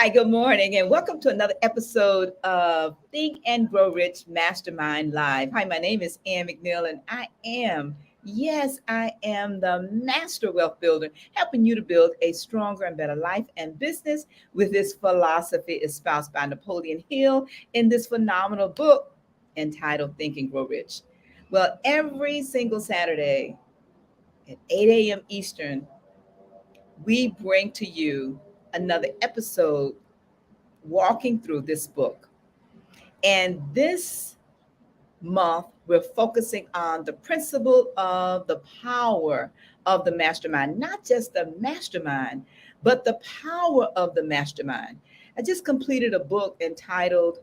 Hi, good morning, and welcome to another episode of Think and Grow Rich Mastermind Live. Hi, my name is Ann McNeil, and I am the Master Wealth Builder, helping you to build a stronger and better life and business with this philosophy espoused by Napoleon Hill in this phenomenal book entitled Think and Grow Rich. Well, every single Saturday at 8 a.m. Eastern, we bring to you another episode walking through this book. And this month, we're focusing on the principle of the power of the mastermind, not just the mastermind, but the power of the mastermind. I just completed a book entitled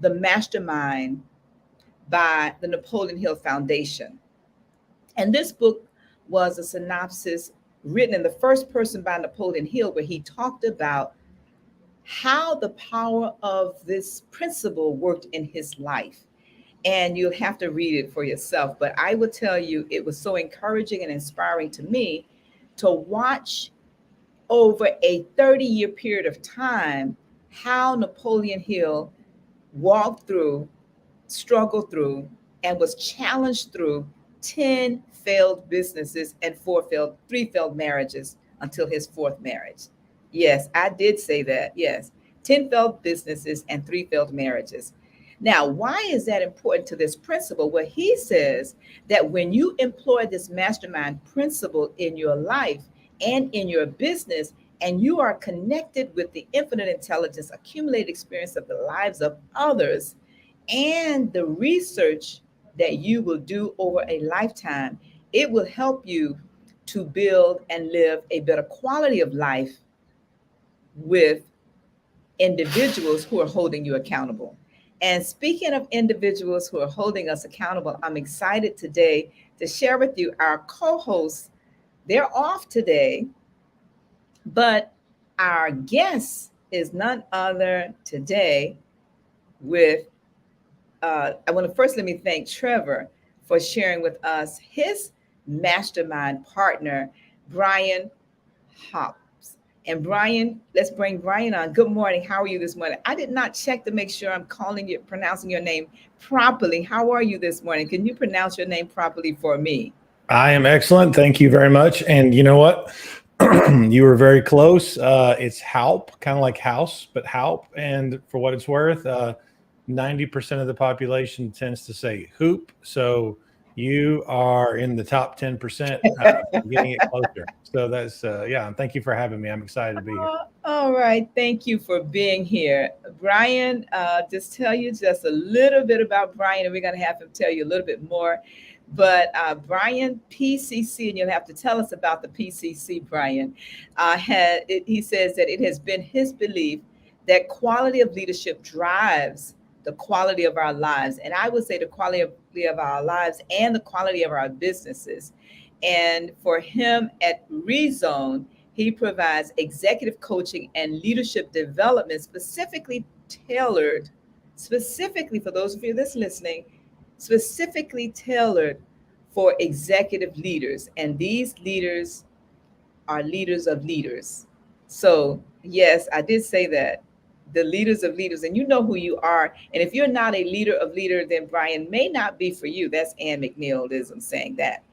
The Mastermind by the Napoleon Hill Foundation. And this book was a synopsis written in the first person by Napoleon Hill, where he talked about how the power of this principle worked in his life. And you'll have to read it for yourself. But I will tell you, it was so encouraging and inspiring to me to watch over a 30-year period of time how Napoleon Hill walked through, struggled through, and was challenged through 10 failed businesses and three failed marriages until his fourth marriage. Yes, I did say that. Yes, 10 failed businesses and three failed marriages. Now, why is that important to this principle? Well, he says that when you employ this mastermind principle in your life and in your business, and you are connected with the infinite intelligence, accumulated experience of the lives of others, and the research that you will do over a lifetime, it will help you to build and live a better quality of life with individuals who are holding you accountable. And speaking of individuals who are holding us accountable, I'm excited today to share with you our co-hosts. They're off today, but our guest is none other today with, I want to first let me thank Trevor for sharing with us his mastermind partner, Brian Houpe. And Brian, let's bring Brian on. Good morning. How are you this morning? I did not check to make sure I'm pronouncing your name properly. How are you this morning? Can you pronounce your name properly for me? I am excellent. Thank you very much. And you know what? You were very close. It's Houpe, kind of like house, but Houpe. And for what it's worth, 90% of the population tends to say hoop. So you are in the top 10%, getting it closer. So that's, yeah. And thank you for having me. I'm excited to be here. All right. Thank you for being here. Brian, just tell you just a little bit about Brian, and we're going to have him tell you a little bit more. But Brian, PCC, and you'll have to tell us about the PCC, Brian, he says that it has been his belief that quality of leadership drives the quality of our lives. And I would say the quality of our lives and the quality of our businesses. And for him at ReZone, he provides executive coaching and leadership development specifically for those of you that's listening, specifically tailored for executive leaders. And these leaders are leaders of leaders. So, yes, I did say that. The leaders of leaders, and you know who you are. And if you're not a leader of leader, then Brian may not be for you. That's Ann McNeilism saying that.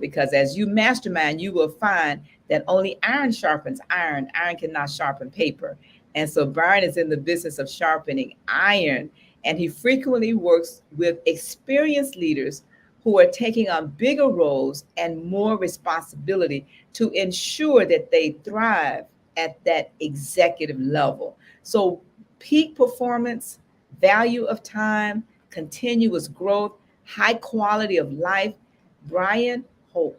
Because as you mastermind, you will find that only iron sharpens iron. Iron cannot sharpen paper. And so Brian is in the business of sharpening iron. And he frequently works with experienced leaders who are taking on bigger roles and more responsibility to ensure that they thrive at that executive level. So peak performance, value of time, continuous growth, high quality of life. Brian Houpe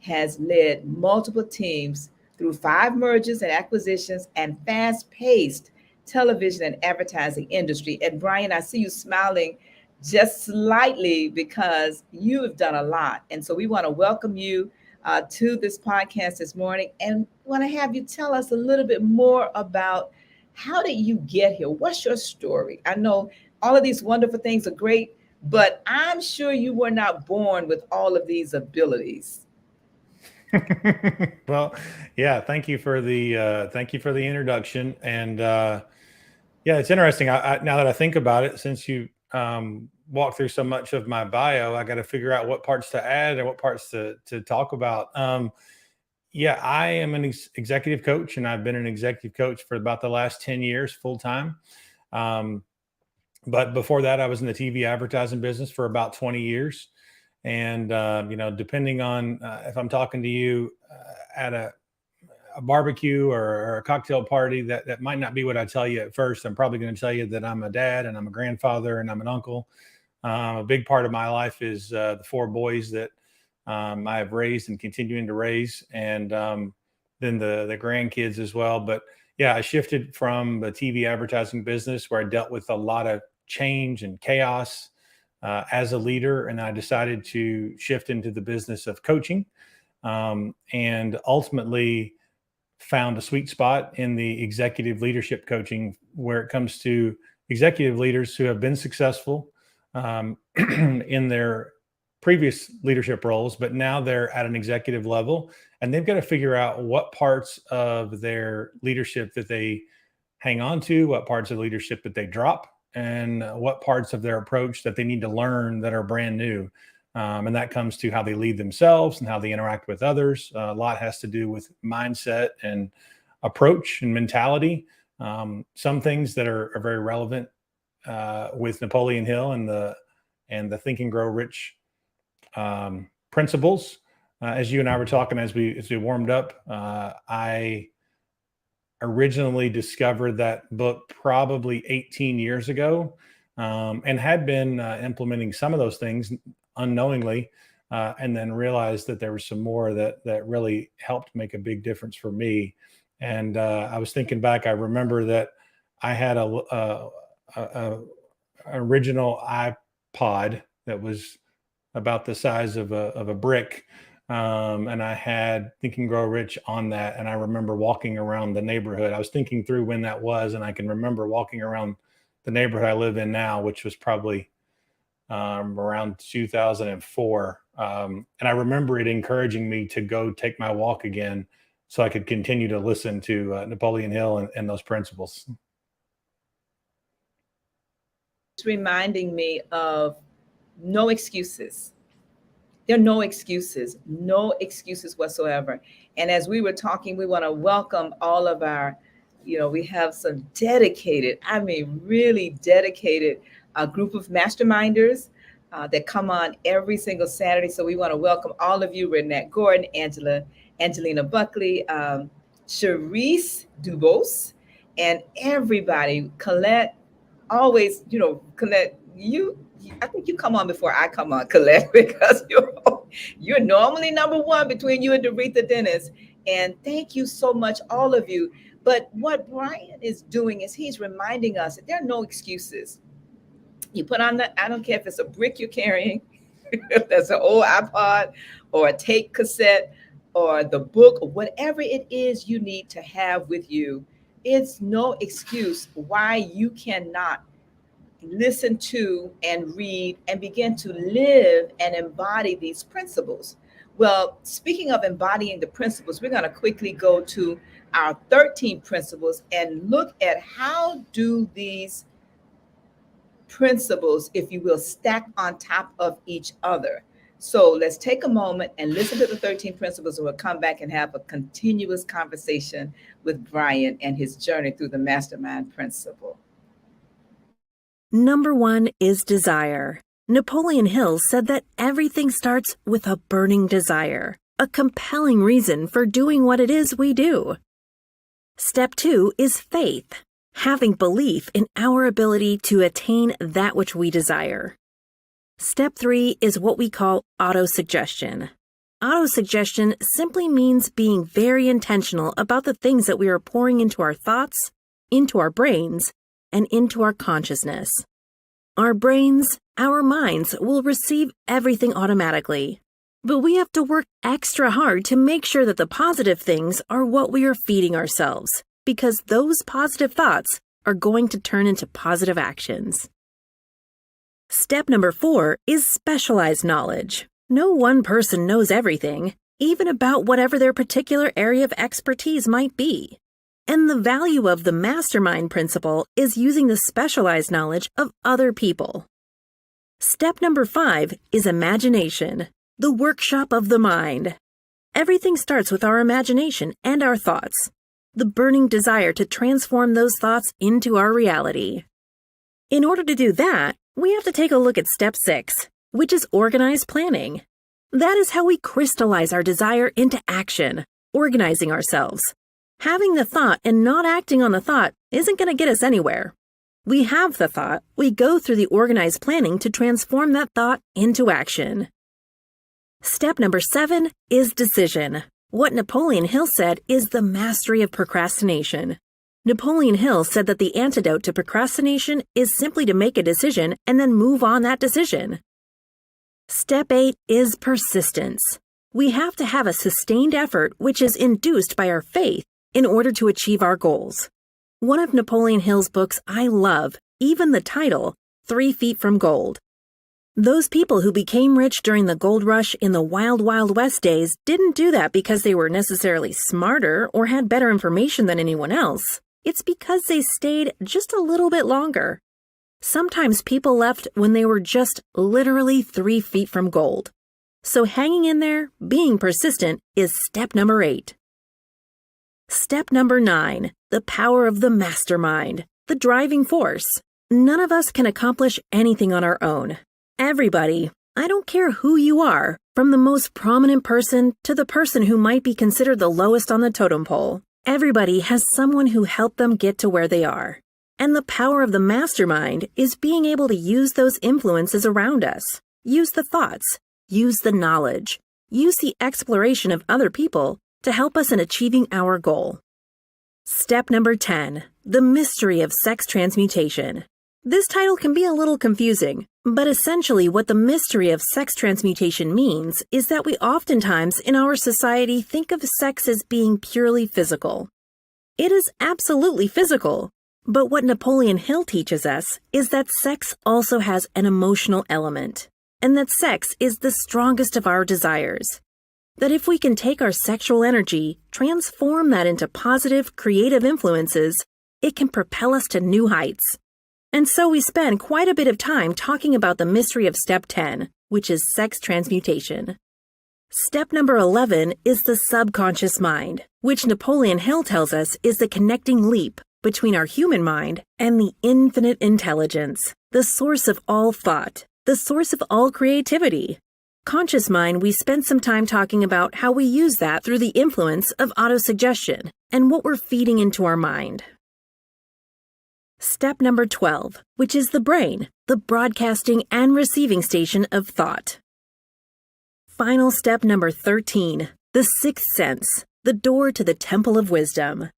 has led multiple teams through 5 mergers and acquisitions and fast-paced television and advertising industry. And Brian, I see you smiling just slightly because you have done a lot. And so we want to welcome you to this podcast this morning, and want to have you tell us a little bit more about how did you get here? What's your story? I know all of these wonderful things are great, but I'm sure you were not born with all of these abilities. Well, yeah, thank you for the introduction. And yeah, it's interesting. Now that I think about it, since you walked through so much of my bio, I got to figure out what parts to add and what parts to talk about. Yeah, I am an executive coach, and I've been an executive coach for about the last 10 years full time. Um, but before that, I was in the TV advertising business for about 20 years. And, depending on if I'm talking to you at a barbecue or a cocktail party, that might not be what I tell you at first. I'm probably going to tell you that I'm a dad and I'm a grandfather and I'm an uncle. A big part of my life is the four boys that I have raised and continuing to raise, and then the grandkids as well. But yeah, I shifted from the TV advertising business where I dealt with a lot of change and chaos as a leader, and I decided to shift into the business of coaching, and ultimately found a sweet spot in the executive leadership coaching where it comes to executive leaders who have been successful in their previous leadership roles, but now they're at an executive level and they've got to figure out what parts of their leadership that they hang on to, what parts of leadership that they drop, and what parts of their approach that they need to learn that are brand new. And that comes to how they lead themselves and how they interact with others. A lot has to do with mindset and approach and mentality. Some things that are very relevant with Napoleon Hill and the Think and Grow Rich principles. As you and I were talking as we warmed up, I originally discovered that book probably 18 years ago, and had been implementing some of those things unknowingly, and then realized that there was some more that really helped make a big difference for me. And I was thinking back, I remember that I had a original iPod that was about the size of a brick. And I had Think and Grow Rich on that. And I remember walking around the neighborhood. I was thinking through when that was, and I can remember walking around the neighborhood I live in now, which was probably around 2004. And I remember it encouraging me to go take my walk again so I could continue to listen to Napoleon Hill and those principles. It's reminding me of no excuses. There are no excuses whatsoever. And as we were talking, we want to welcome all of our, we have some dedicated, I mean, really dedicated group of masterminders that come on every single Saturday. So we want to welcome all of you, Renette Gordon, Angelina Buckley, Cherise Dubose, and everybody. Colette, always, Colette, I think you come on before I come on, Colette, because you're normally number one between you and Doretha Dennis. And thank you so much, all of you. But what Brian is doing is he's reminding us that there are no excuses. You put on I don't care if it's a brick you're carrying, if that's an old iPod or a tape cassette or the book or whatever it is you need to have with you. It's no excuse why you cannot listen to and read and begin to live and embody these principles. Well, speaking of embodying the principles, we're going to quickly go to our 13 principles and look at how do these principles, if you will, stack on top of each other. So let's take a moment and listen to the 13 principles, and we'll come back and have a continuous conversation with Brian and his journey through the MasterMind principle. Number 1 is desire. Napoleon Hill said that everything starts with a burning desire, a compelling reason for doing what it is we do. Step 2 is faith, having belief in our ability to attain that which we desire. Step 3 is what we call autosuggestion. Autosuggestion simply means being very intentional about the things that we are pouring into our thoughts, into our brains, and into our consciousness. Our brains, our minds will receive everything automatically, but we have to work extra hard to make sure that the positive things are what we are feeding ourselves, because those positive thoughts are going to turn into positive actions. Step number 4 is specialized knowledge. No one person knows everything. even about whatever their particular area of expertise might be. And the value of the MasterMind principle is using the specialized knowledge of other people. Step number 5 is imagination, the workshop of the mind. Everything starts with our imagination and our thoughts, the burning desire to transform those thoughts into our reality. In order to do that, we have to take a look at step 6, which is organized planning. That is how we crystallize our desire into action, organizing ourselves. Having the thought and not acting on the thought isn't going to get us anywhere. We have the thought, we go through the organized planning to transform that thought into action. Step number 7 is decision. What Napoleon Hill said is the mastery of procrastination. Napoleon Hill said that the antidote to procrastination is simply to make a decision and then move on that decision. Step 8 is persistence. We have to have a sustained effort which is induced by our faith in order to achieve our goals. One of Napoleon Hill's books I love, even the title, 3 Feet from Gold. Those people who became rich during the gold rush in the Wild Wild West days didn't do that because they were necessarily smarter or had better information than anyone else. It's because they stayed just a little bit longer. Sometimes people left when they were just literally 3 feet from gold. So hanging in there, being persistent, is step number 8. Step number 9, the power of the mastermind, the driving force. None of us can accomplish anything on our own. Everybody, I don't care who you are, from the most prominent person to the person who might be considered the lowest on the totem pole, everybody has someone who helped them get to where they are. And the power of the mastermind is being able to use those influences around us, use the thoughts, use the knowledge, use the exploration of other people to help us in achieving our goal. Step number 10, the mystery of sex transmutation. This title can be a little confusing, but essentially what the mystery of sex transmutation means is that we oftentimes in our society think of sex as being purely physical. It is absolutely physical, but what Napoleon Hill teaches us is that sex also has an emotional element, and that sex is the strongest of our desires. That if we can take our sexual energy, transform that into positive, creative influences, it can propel us to new heights. And so we spend quite a bit of time talking about the mystery of step 10, which is sex transmutation. Step number 11 is the subconscious mind, which Napoleon Hill tells us is the connecting leap between our human mind and the infinite intelligence, the source of all thought, the source of all creativity. Conscious mind, we spent some time talking about how we use that through the influence of autosuggestion and what we're feeding into our mind. Step number 12, which is the brain, the broadcasting and receiving station of thought. Final step number 13, the sixth sense, the door to the temple of wisdom.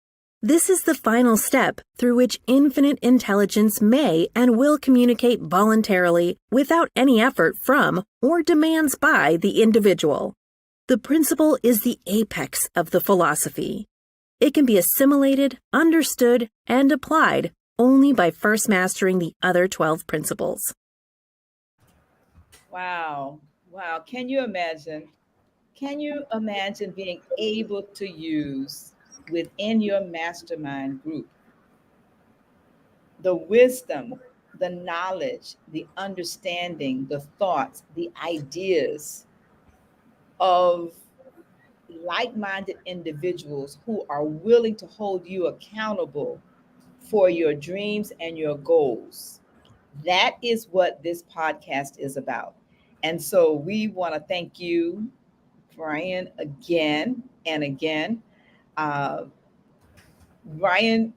This is the final step through which infinite intelligence may and will communicate voluntarily without any effort from or demands by the individual. The principle is the apex of the philosophy. It can be assimilated, understood, and applied only by first mastering the other 12 principles. Wow. Wow. Can you imagine? Can you imagine being able to use within your mastermind group the wisdom, the knowledge, the understanding, the thoughts, the ideas of like-minded individuals who are willing to hold you accountable for your dreams and your goals? That is what this podcast is about. And so we want to thank you, Brian, again and again. Uh, Brian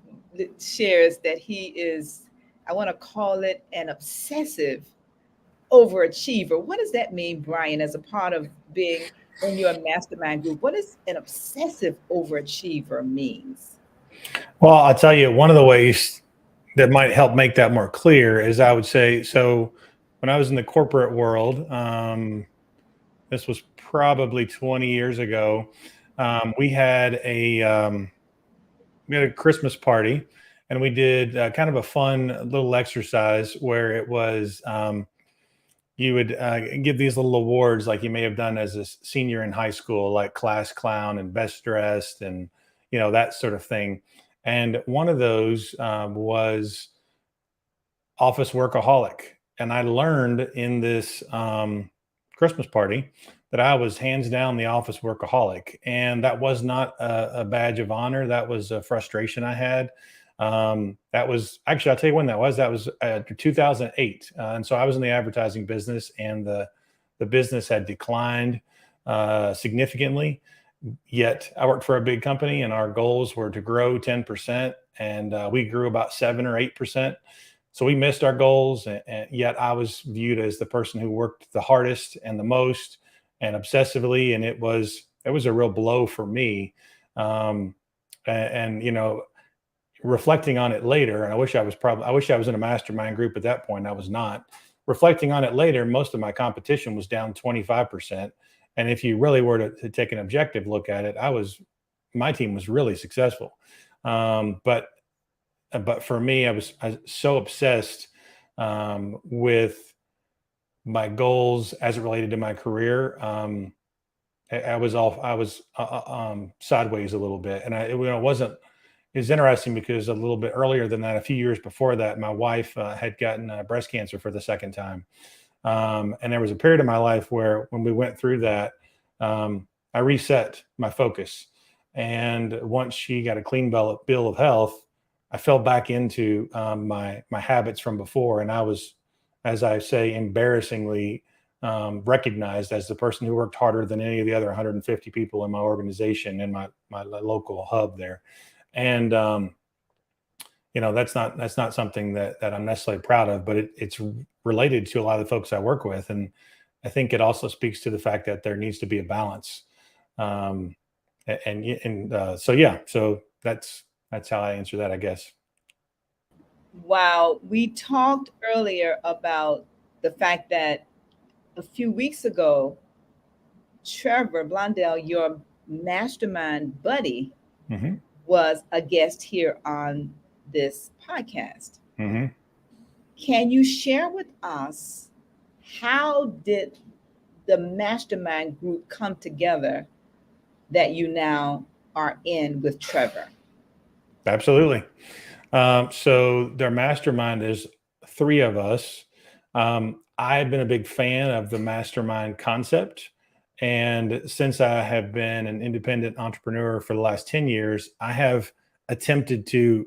shares that he is, I want to call it an obsessive overachiever. What does that mean, Brian, as a part of being in your mastermind group? What does an obsessive overachiever means? Well, I'll tell you, one of the ways that might help make that more clear is I would say, so when I was in the corporate world, this was probably 20 years ago, we had a Christmas party, and we did kind of a fun little exercise where it was you would give these little awards like you may have done as a senior in high school, like class clown and best dressed and, that sort of thing. And one of those was office workaholic. And I learned in this Christmas party that I was hands down the office workaholic. And that was not a badge of honor. That was a frustration I had. That was actually, I'll tell you when that was. That was 2008. And so I was in the advertising business, and the business had declined significantly. Yet I worked for a big company, and our goals were to grow 10%. And we grew about 7 or 8%. So we missed our goals, and yet I was viewed as the person who worked the hardest and the most and obsessively. And it was a real blow for me. And reflecting on it later, and I wish I was in a mastermind group at that point. I was not. Reflecting on it later, most of my competition was down 25%. And if you really were to take an objective look at it, my team was really successful. But for me, I was so obsessed with my goals as it related to my career. I was sideways a little bit, and it wasn't. It was interesting because a little bit earlier than that, a few years before that, my wife had gotten breast cancer for the second time. And there was a period of my life where when we went through that, I reset my focus. And once she got a clean bill of health, I fell back into my habits from before. And I was, as I say, embarrassingly recognized as the person who worked harder than any of the other 150 people in my organization in my local hub there. And that's not something that I'm necessarily proud of, but it's related to a lot of the folks I work with, and I think it also speaks to the fact that there needs to be a balance. So that's how I answer that, I guess. Wow, we talked earlier about the fact that a few weeks ago, Trevor Blondell, your mastermind buddy, Mm-hmm. was a guest here on this podcast. Mm-hmm. Can you share with us, how did the mastermind group come together that you now are in with Trevor? Absolutely. So their mastermind is 3 of us. I've been a big fan of the mastermind concept. And since I have been an independent entrepreneur for the last 10 years, I have attempted to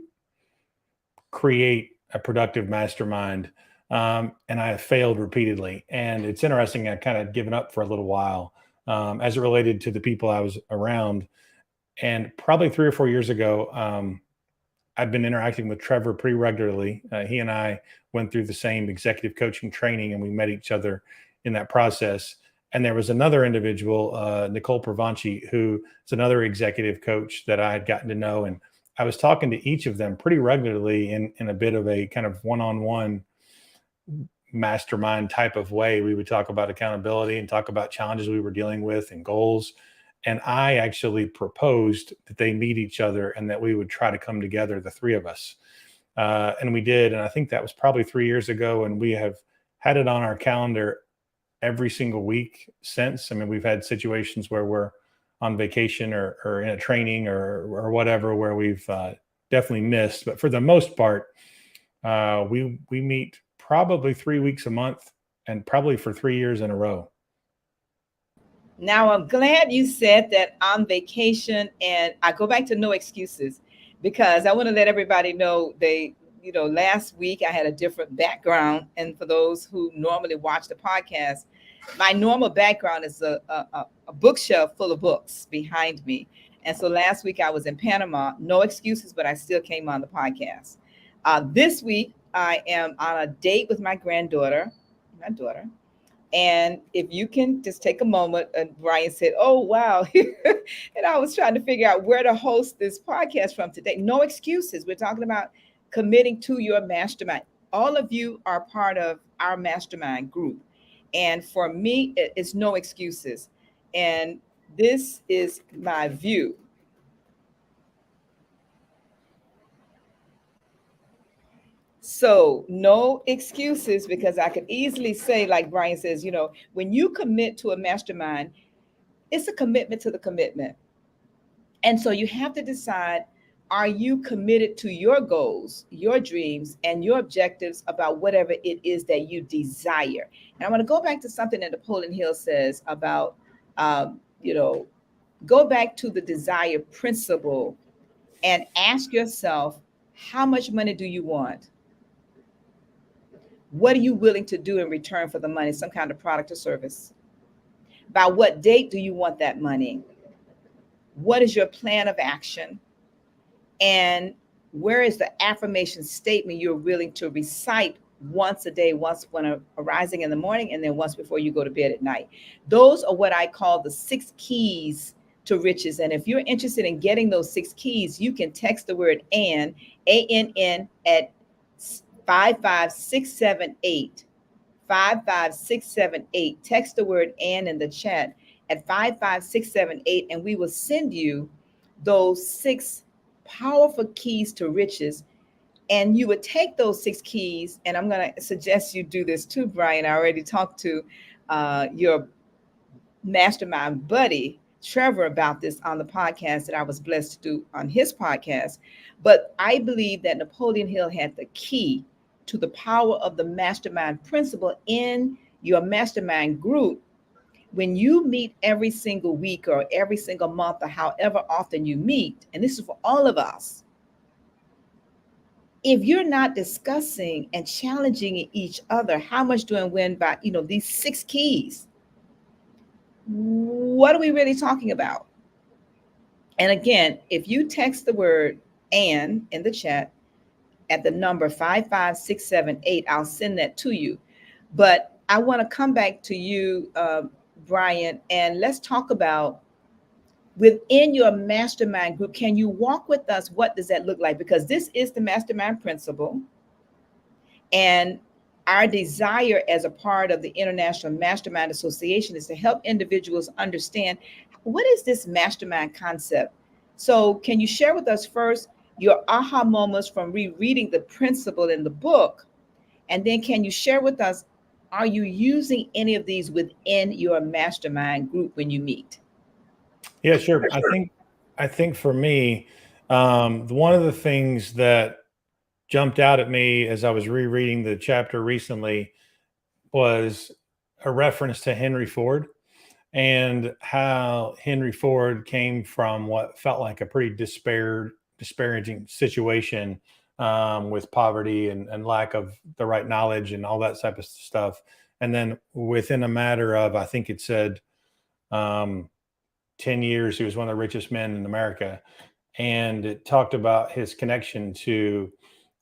create a productive mastermind. And I have failed repeatedly. And it's interesting, I kind of given up for a little while as it related to the people I was around. And probably 3 or 4 years ago, I've been interacting with Trevor pretty regularly. He and I went through the same executive coaching training, and we met each other in that process. And there was another individual, Nicole Pravanchi, who is another executive coach that I had gotten to know. And I was talking to each of them pretty regularly in a bit of a kind of one-on-one mastermind type of way. We would talk about accountability and talk about challenges we were dealing with and goals. And I actually proposed that they meet each other and that we would try to come together, the 3 of us. And we did. And I think that was probably 3 years ago. And we have had it on our calendar every single week since. I mean, we've had situations where we're on vacation or in a training or whatever, where we've definitely missed. But for the most part, we meet probably 3 weeks a month, and probably for 3 years in a row. Now, I'm glad you said that on vacation, and I go back to no excuses, because I want to let everybody know last week I had a different background. And for those who normally watch the podcast, my normal background is a bookshelf full of books behind me. And so last week I was in Panama, no excuses, but I still came on the podcast. This week I am on a date with my daughter. And if you can just take a moment, and Brian said, "Oh, wow." And I was trying to figure out where to host this podcast from today. No excuses. We're talking about committing to your mastermind. All of you are part of our mastermind group. And for me, it's no excuses. And this is my view. So no excuses, because I could easily say, like Brian says, when you commit to a mastermind, it's a commitment to the commitment. And so you have to decide, are you committed to your goals, your dreams, and your objectives about whatever it is that you desire? And I want to go back to something that Napoleon Hill says about, um, you know, go back to the desire principle and ask yourself, how much money do you want? What are you willing to do in return for the money? Some kind of product or service. By what date do you want that money? What is your plan of action? And where is the affirmation statement you're willing to recite once a day, once when arising in the morning, and then once before you go to bed at night? Those are what I call the 6 keys to riches. And if you're interested in getting those 6 keys, you can text the word ANN at 55678. 55678. Text the word "and" in the chat at 55678, and we will send you those 6 powerful keys to riches. And you would take those 6 keys, and I'm going to suggest you do this too, Brian. I already talked to your mastermind buddy Trevor about this on the podcast that I was blessed to do on his podcast. But I believe that Napoleon Hill had the key to the power of the mastermind principle in your mastermind group. When you meet every single week or every single month or however often you meet, and this is for all of us, if you're not discussing and challenging each other, how much do and when by, these 6 keys, what are we really talking about? And again, if you text the word "and" in the chat at the number 55678, I'll send that to you. But I want to come back to you, Brian, and let's talk about within your mastermind group. Can you walk with us? What does that look like? Because this is the mastermind principle. And our desire as a part of the International Mastermind Association is to help individuals understand, what is this mastermind concept? So can you share with us first your aha moments from rereading the principle in the book? And then can you share with us, are you using any of these within your mastermind group when you meet? Yeah, sure. I think for me, one of the things that jumped out at me as I was rereading the chapter recently was a reference to Henry Ford, and how Henry Ford came from what felt like a pretty disparaging situation, with poverty and lack of the right knowledge and all that type of stuff. And then within a matter of, I think it said, um, 10 years, he was one of the richest men in America. And it talked about his connection to,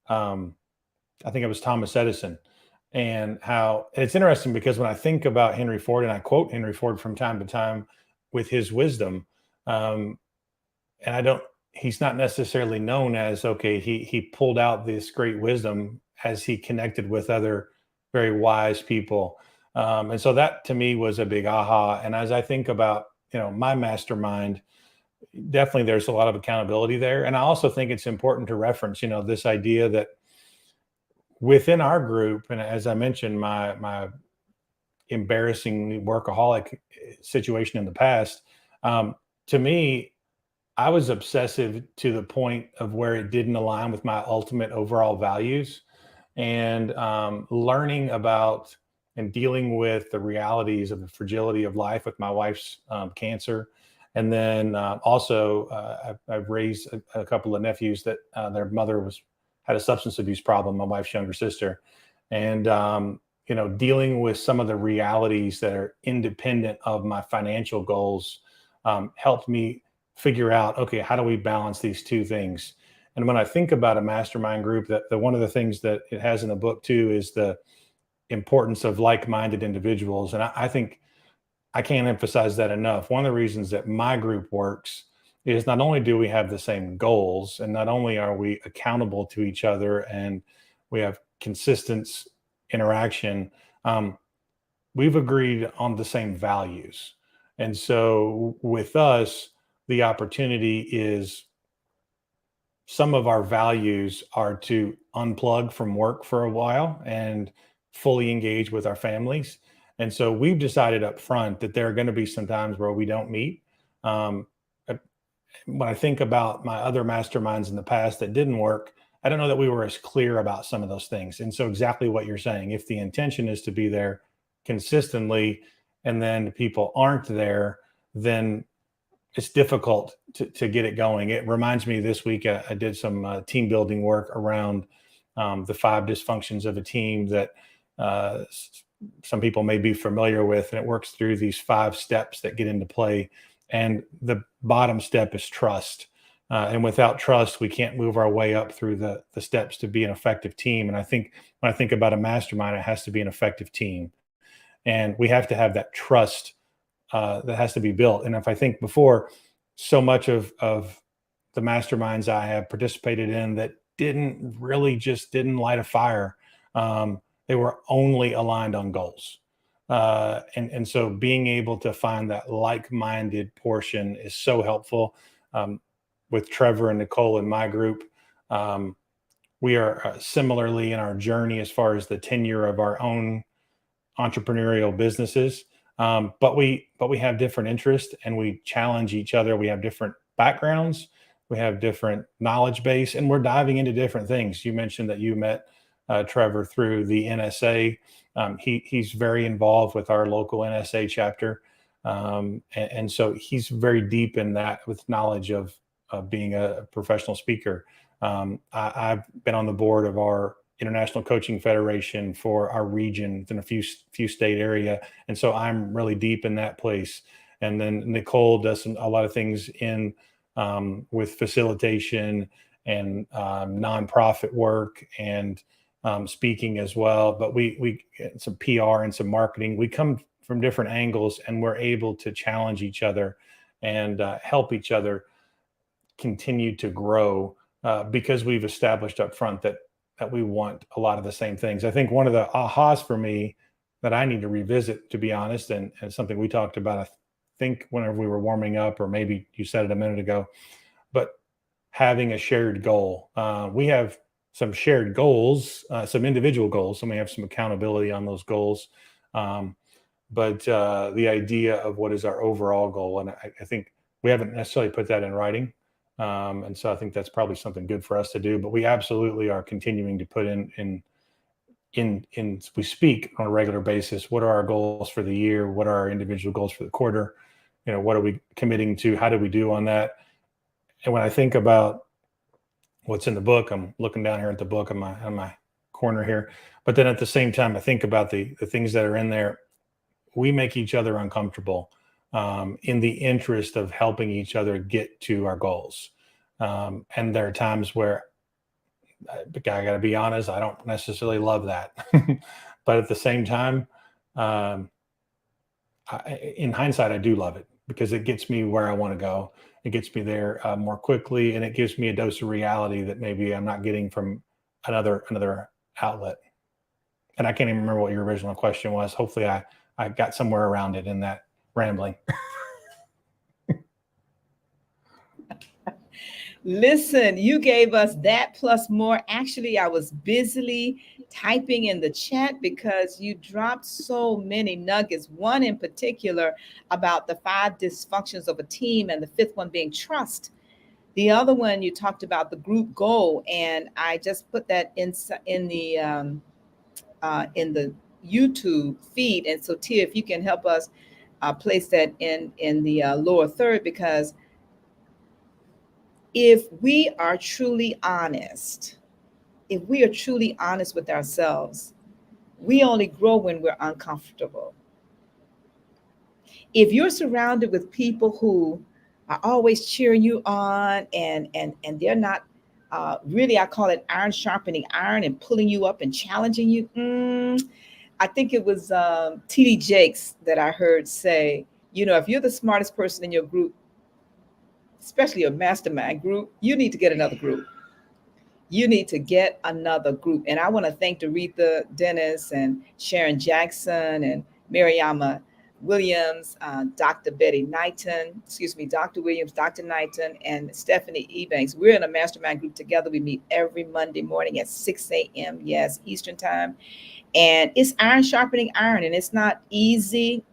um, I think it was Thomas Edison. And how it's interesting, because when I think about Henry Ford, and I quote Henry Ford from time to time with his wisdom, um, and he's not necessarily known as, okay, he pulled out this great wisdom as he connected with other very wise people. And so that to me was a big aha. And as I think about, my mastermind, definitely there's a lot of accountability there. And I also think it's important to reference, this idea that within our group, and as I mentioned, my embarrassing workaholic situation in the past, to me, I was obsessive to the point of where it didn't align with my ultimate overall values. And learning about and dealing with the realities of the fragility of life with my wife's cancer. And then also, I've raised a couple of nephews that their mother had a substance abuse problem, my wife's younger sister. And, dealing with some of the realities that are independent of my financial goals helped me figure out, okay, how do we balance these two things? And when I think about a mastermind group, that one of the things that it has in the book too is the importance of like-minded individuals. And I think I can't emphasize that enough. One of the reasons that my group works is not only do we have the same goals, and not only are we accountable to each other and we have consistent interaction, we've agreed on the same values. And so with us, the opportunity is, some of our values are to unplug from work for a while and fully engage with our families. And so we've decided up front that there are going to be some times where we don't meet. Um, uh, when I think about my other masterminds in the past that didn't work, I don't know that we were as clear about some of those things. And so exactly what you're saying, if the intention is to be there consistently and then people aren't there, then it's difficult to get it going. It reminds me this week, I did some team building work around the 5 dysfunctions of a team that some people may be familiar with. And it works through these 5 steps that get into play. And the bottom step is trust. And without trust, we can't move our way up through the steps to be an effective team. And I think when I think about a mastermind, it has to be an effective team. And we have to have that trust that has to be built. And if I think before, so much of the masterminds I have participated in that didn't light a fire. They were only aligned on goals. And so being able to find that like-minded portion is so helpful. With Trevor and Nicole in my group, we are similarly in our journey as far as the tenure of our own entrepreneurial businesses. But we have different interests and we challenge each other. We have different backgrounds. We have different knowledge base, and we're diving into different things. You mentioned that you met Trevor through the NSA. He's very involved with our local NSA chapter. And so he's very deep in that with knowledge of being a professional speaker. I've been on the board of our International Coaching Federation for our region in a few state area. And so I'm really deep in that place. And then Nicole does a lot of things in with facilitation and nonprofit work and speaking as well. But we some PR and some marketing. We come from different angles and we're able to challenge each other and help each other continue to grow because we've established up front that we want a lot of the same things. I think one of the ahas for me that I need to revisit, to be honest, and something we talked about, I think whenever we were warming up, or maybe you said it a minute ago, but having a shared goal. We have some shared goals, some individual goals, and we have some accountability on those goals. But the idea of what is our overall goal, and I think we haven't necessarily put that in writing. And so I think that's probably something good for us to do, but we absolutely are continuing to put in we speak on a regular basis. What are our goals for the year? What are our individual goals for the quarter? What are we committing to? How do we do on that? And when I think about what's in the book, I'm looking down here at the book on my corner here, but then at the same time, I think about the things that are in there. We make each other uncomfortable in the interest of helping each other get to our goals. And there are times where I got to be honest, I don't necessarily love that. But at the same time, in hindsight, I do love it because it gets me where I want to go. It gets me there more quickly, and it gives me a dose of reality that maybe I'm not getting from another outlet. And I can't even remember what your original question was. Hopefully I got somewhere around it in that rambling. Listen, you gave us that plus more. Actually, I was busily typing in the chat because you dropped so many nuggets. One in particular about the 5 dysfunctions of a team, and the 5th one being trust. The other one, you talked about the group goal, and I just put that in the YouTube feed. And so, Tia, if you can help us place that in the lower third, because if we are truly honest with ourselves, we only grow when we're uncomfortable. If you're surrounded with people who are always cheering you on and they're not really, I call it iron sharpening iron and pulling you up and challenging you. I think it was T.D. Jakes that I heard say, if you're the smartest person in your group, especially a mastermind group, you need to get another group. You need to get another group. And I want to thank Doretha Dennis and Sharon Jackson and Mariama Williams, Dr. Betty Knighton, Dr. Williams, Dr. Knighton, and Stephanie Ebanks. We're in a mastermind group together. We meet every Monday morning at 6 a.m. Yes, Eastern time. And it's iron sharpening iron, and it's not easy.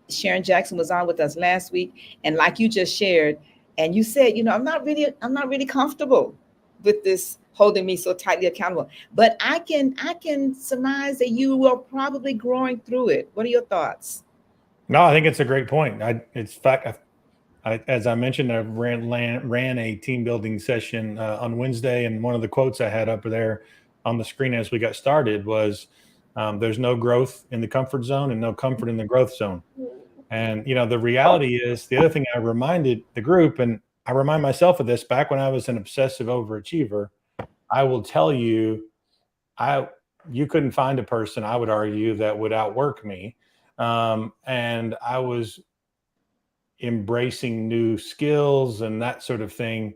Sharon Jackson was on with us last week, and like you just shared, and you said, I'm not really comfortable with this holding me so tightly accountable. But I can surmise that you are probably growing through it. What are your thoughts? No, I think it's a great point. As I mentioned, I ran a team building session on Wednesday, and one of the quotes I had up there on the screen as we got started was, "There's no growth in the comfort zone and no comfort in the growth zone." And the reality is, the other thing I reminded the group, and I remind myself of this, back when I was an obsessive overachiever, I will tell you, you couldn't find a person, I would argue, that would outwork me. And I was embracing new skills and that sort of thing.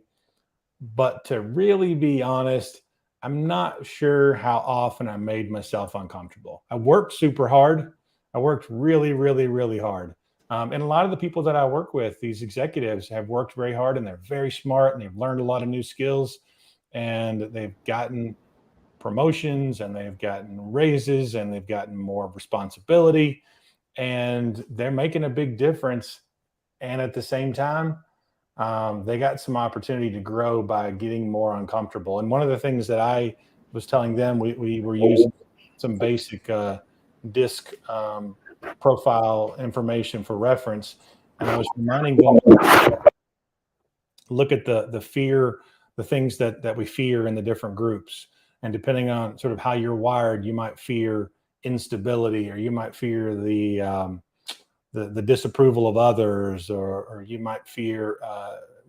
But to really be honest, I'm not sure how often I made myself uncomfortable. I worked super hard. I worked really, really, really hard. And a lot of the people that I work with, these executives, have worked very hard, and they're very smart, and they've learned a lot of new skills, and they've gotten promotions, and they've gotten raises, and they've gotten more responsibility, and they're making a big difference. And at the same time, they got some opportunity to grow by getting more uncomfortable. And one of the things that I was telling them, we were using some basic DISC profile information for reference. And I was reminding them, look at the fear, the things that we fear in the different groups. And depending on sort of how you're wired, you might fear instability, or you might fear the disapproval of others, or you might fear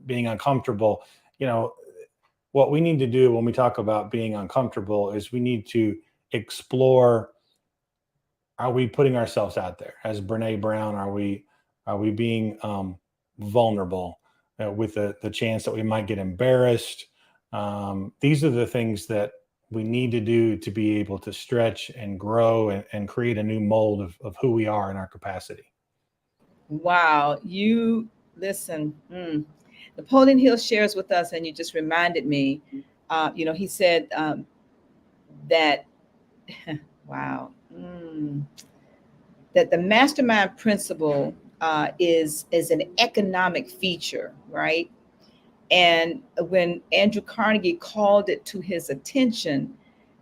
being uncomfortable. What we need to do when we talk about being uncomfortable is we need to explore, are we putting ourselves out there? As Brene Brown, are we being vulnerable with the chance that we might get embarrassed? These are the things that we need to do to be able to stretch and grow and create a new mold of who we are in our capacity. Wow. You listen, Napoleon Hill shares with us, and you just reminded me, he said that, wow, that the mastermind principle is an economic feature, right? And when Andrew Carnegie called it to his attention,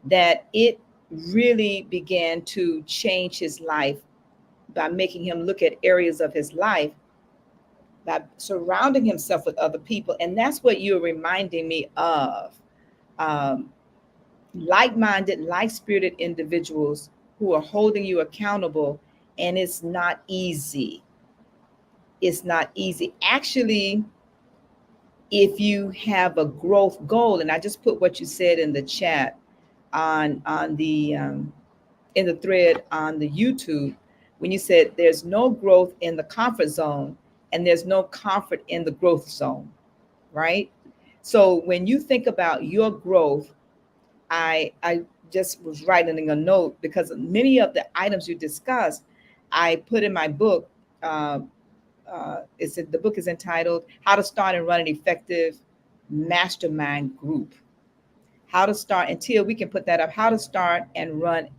that it really began to change his life by making him look at areas of his life, by surrounding himself with other people. And that's what you're reminding me of. Like-minded, like-spirited individuals who are holding you accountable. And it's not easy. It's not easy. Actually, if you have a growth goal, and I just put what you said in the chat on the in the thread on the YouTube, when you said there's no growth in the comfort zone and there's no comfort in the growth zone, right? So when you think about your growth, I just was writing a note, because many of the items you discussed, I put in my book. The book is entitled How to Start and Run an Effective Mastermind Group. How to start, until we can put that up, how to start and run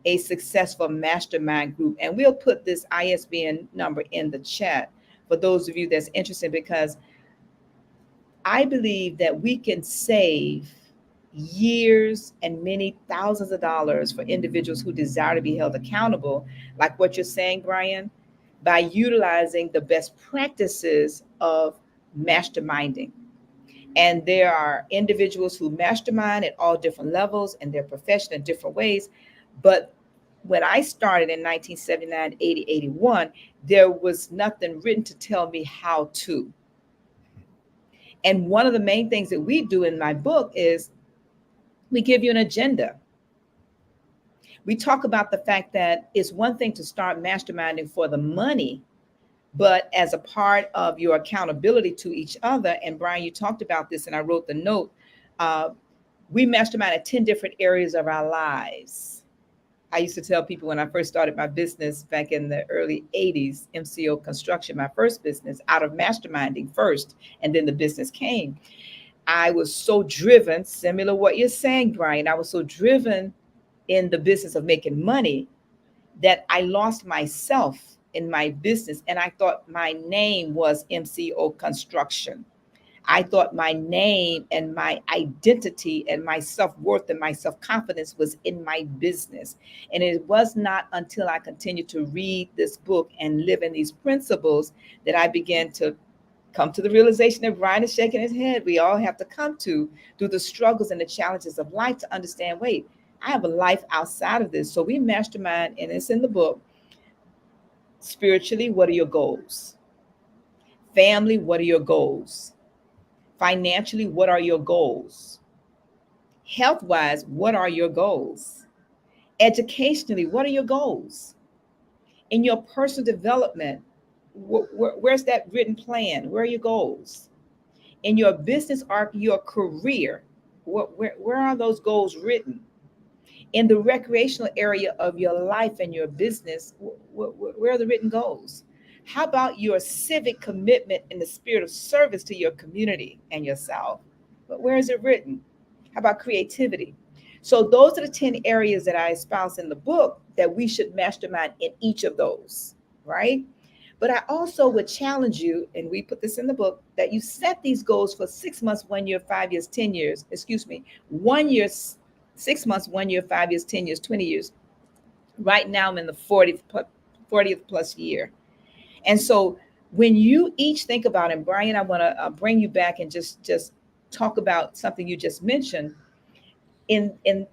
a successful mastermind group. And we'll put this ISBN number in the chat for those of you that's interested, because I believe that we can save years and many thousands of dollars for individuals who desire to be held accountable, like what you're saying, Brian, by utilizing the best practices of masterminding. And there are individuals who mastermind at all different levels and their profession in different ways. But when I started in 1979, 80, 81, there was nothing written to tell me how to. And one of the main things that we do in my book is we give you an agenda. We talk about the fact that it's one thing to start masterminding for the money, but as a part of your accountability to each other. And Brian, you talked about this, and I wrote the note. We mastermind at 10 different areas of our lives. I used to tell people when I first started my business back in the early 80s, MCO Construction, my first business, out of masterminding first, and then the business came. I was so driven, similar to what you're saying, Brian. I was so driven in the business of making money that I lost myself in my business. And I thought my name was MCO Construction. I thought my name and my identity and my self-worth and my self-confidence was in my business. And it was not until I continued to read this book and live in these principles that I began to come to the realization that Brian is shaking his head. We all have to come to through the struggles and the challenges of life to understand, wait, I have a life outside of this. So we mastermind, and it's in the book. Spiritually, what are your goals? Family, what are your goals? Financially, what are your goals? Health-wise, what are your goals? Educationally, what are your goals? In your personal development, where's that written plan? Where are your goals? In your business or your career, where are those goals written? In the recreational area of your life and your business, where are the written goals? How about your civic commitment in the spirit of service to your community and yourself? But where is it written? How about creativity? So those are the 10 areas that I espouse in the book that we should mastermind in each of those, right? But I also would challenge you, and we put this in the book, that you set these goals for 6 months, 1 year, 5 years, 10 years, 1 year, 6 months, 1 year, 5 years, 10 years, 20 years. Right now I'm in the 40th plus year. And so when you each think about it, Brian, I want to bring you back and just talk about something you just mentioned. In the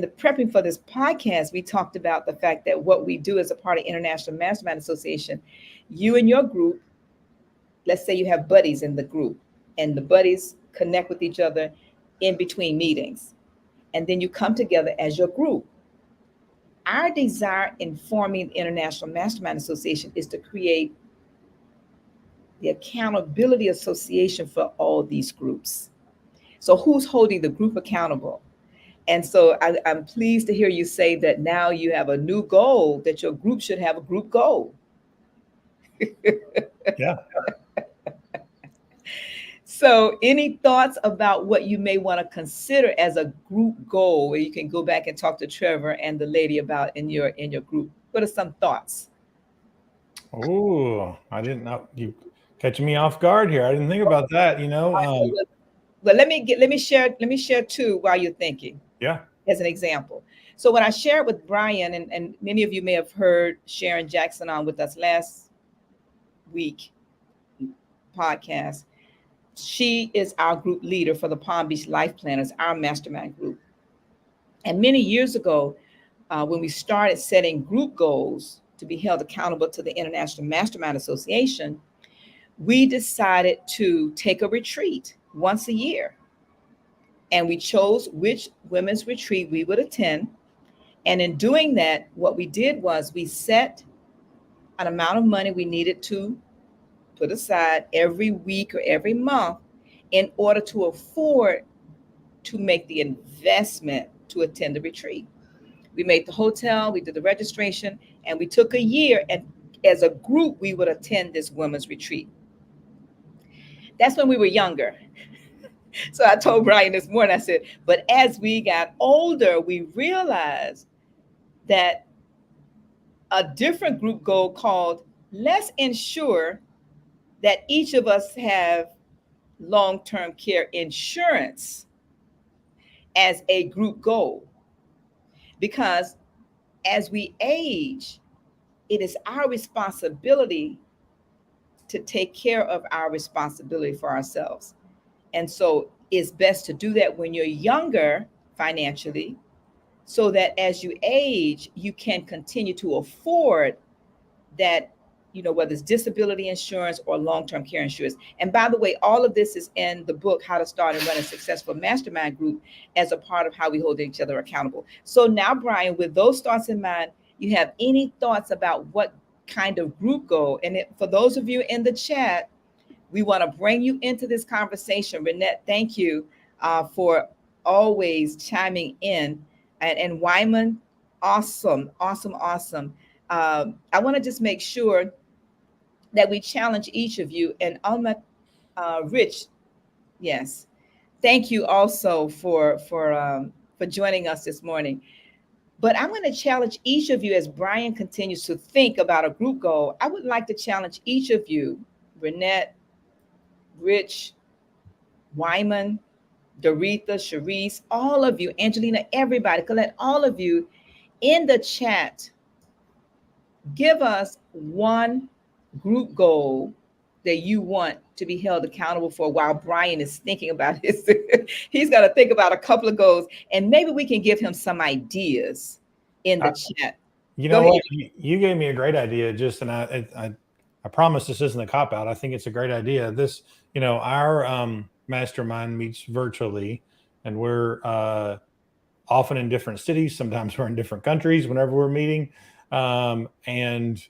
prepping for this podcast, we talked about the fact that what we do as a part of International Mastermind Association, you and your group, let's say you have buddies in the group, and the buddies connect with each other in between meetings. And then you come together as your group. Our desire in forming the International Mastermind Association is to create the accountability association for all these groups. So who's holding the group accountable? And so I'm pleased to hear you say that now you have a new goal, that your group should have a group goal. Yeah. So any thoughts about what you may want to consider as a group goal, where you can go back and talk to Trevor and the lady about in your group? What are some thoughts? Oh, I didn't know, you catching me off guard here. I didn't think about that, Well, let me share two while you're thinking. Yeah. As an example. So when I shared with Brian, and many of you may have heard Sharon Jackson on with us last week podcast. She is our group leader for the Palm Beach Life Planners, our mastermind group. And many years ago, when we started setting group goals to be held accountable to the International Mastermind Association, we decided to take a retreat once a year. And we chose which women's retreat we would attend. And in doing that, what we did was we set an amount of money we needed to put aside every week or every month in order to afford to make the investment to attend the retreat. We made the hotel, we did the registration, and we took a year, and as a group, we would attend this women's retreat. That's when we were younger. So I told Brian this morning, I said, but as we got older, we realized that a different group goal called, let's ensure that each of us have long-term care insurance as a group goal. Because as we age, it is our responsibility to take care of our responsibility for ourselves. And so it's best to do that when you're younger financially, so that as you age, you can continue to afford that, whether it's disability insurance or long-term care insurance. And by the way, all of this is in the book, How to Start and Run a Successful Mastermind Group, as a part of how we hold each other accountable. So now, Brian, with those thoughts in mind, you have any thoughts about what kind of group goal? And for those of you in the chat, we want to bring you into this conversation. Renette, thank you for always chiming in. And Wyman, Awesome, awesome, awesome. I want to just make sure that we challenge each of you. And Rich, yes, thank you also for joining us this morning. But I'm going to challenge each of you as Brian continues to think about a group goal. I would like to challenge each of you, Renette, Rich, Wyman, Doretha, Sharice, all of you, Angelina, everybody, Colette, all of you in the chat, give us one group goal that you want to be held accountable for while Brian is thinking about his. He's got to think about a couple of goals, and maybe we can give him some ideas in the chat. You know what? You gave me a great idea, just, and I promise this isn't a cop out. I think it's a great idea. This, our mastermind meets virtually, and we're often in different cities. Sometimes we're in different countries whenever we're meeting. And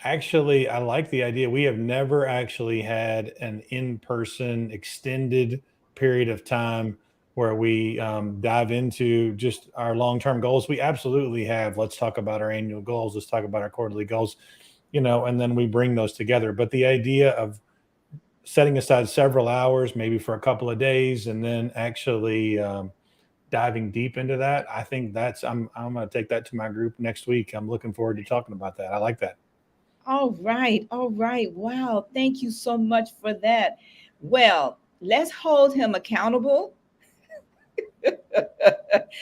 actually, I like the idea. We have never actually had an in-person extended period of time where we dive into just our long-term goals. We absolutely have. Let's talk about our annual goals. Let's talk about our quarterly goals, and then we bring those together. But the idea of setting aside several hours, maybe for a couple of days, and then actually diving deep into that, I think I'm going to take that to my group next week. I'm looking forward to talking about that. I like that. All right. All right. Wow. Thank you so much for that. Well, let's hold him accountable.